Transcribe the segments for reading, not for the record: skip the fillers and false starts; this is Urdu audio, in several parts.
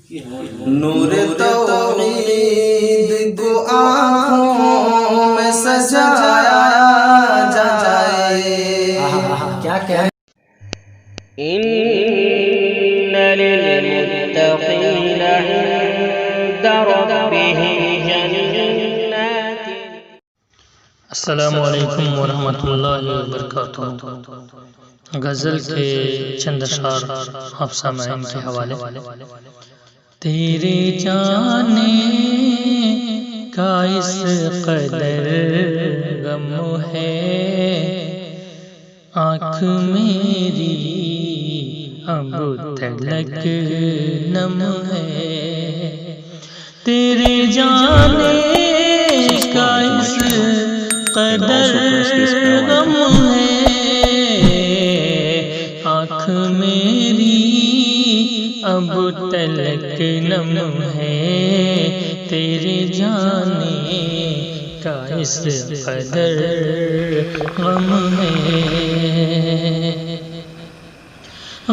نور توحید کو آنکھوں میں سجایا جائے. کیا کیا ہے؟ ان للمتقین عند ربهم جنات. السلام علیکم ورحمۃ اللہ وبرکاتہ. غزل کے چند اشعار آپ سامعین کے حوالے. تیرے جانے کا اس قدر غم ہے، آنکھ میری اب تلک نم ہے. تیرے جانے کا اس قدر غم ہے، آنکھ میری اب تلک نم ہے. تیرے جانے کا اس قدر غم ہے.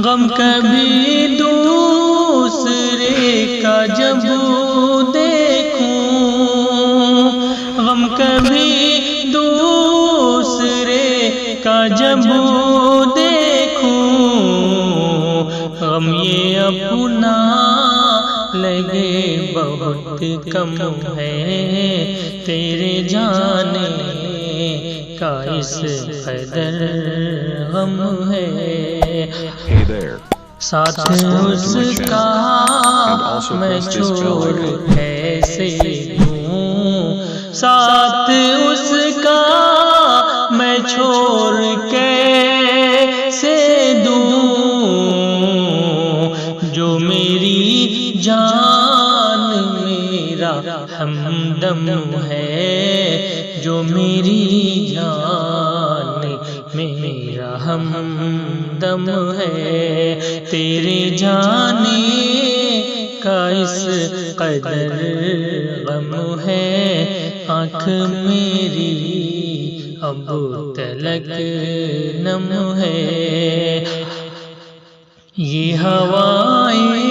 غم کبھی دوسرے کا جب دیکھوں، غم کبھی دوسرے کا جب دیکھوں، غم یہ اپنا لگے بہت کم ہے. تیرے جانے کا اس قدر غم ہے. ساتھ اس کا میں چھوڑ کیسے دوں، ساتھ اس کا میں چھوڑ کیسے دوں، جو میری جان میرا ہمدم ہے، جو میری جان میرا ہمدم ہے. تیرے جانے کا اس قدر غم ہے، آنکھ میری اب تلک نم ہے. یہ ہوائیں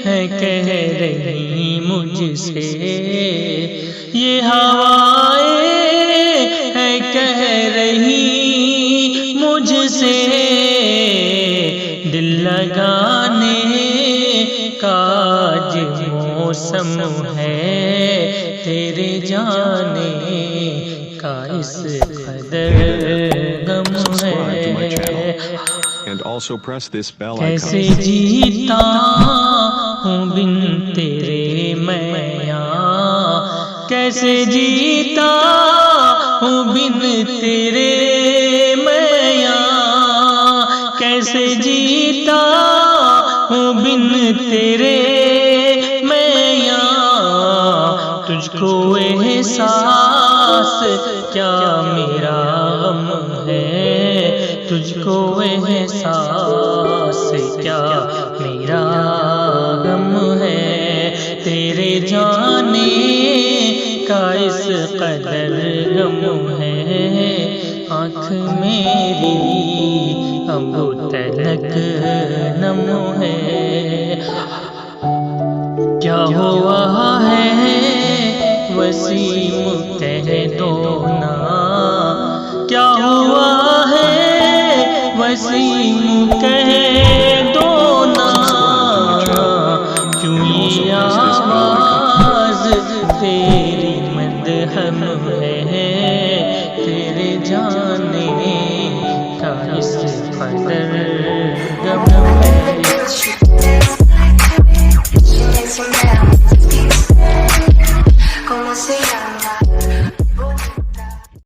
ہیں کہہ رہی مجھ سے، یہ ہوائیں ہیں کہہ رہی مجھ سے، دل لگانے کا آج موسم ہے. تیرے جانے کا اس قدر غم ہے. کیسے جیتا ہوں بن تیرے میاں، کیسے جیتا ہوں بن تیرے میاں، کیسے جیتا ہوں بن تیرے میاں. تجھ کو احساس کیا میرا غم ہے، تجھ کو احساس کیا میرا غم ہے. تیرے جانے کا اس قدر غم ہے، آنکھ میری اب تلک نم ہے. کیا ہوا ہے وسیم کہہ دو نا، کیا ہوا ہے وسیم کہہ دو نا، کیوں یہ آواز تیری مدہم ہے. تیرے جانے کا اس قدر غم ہے.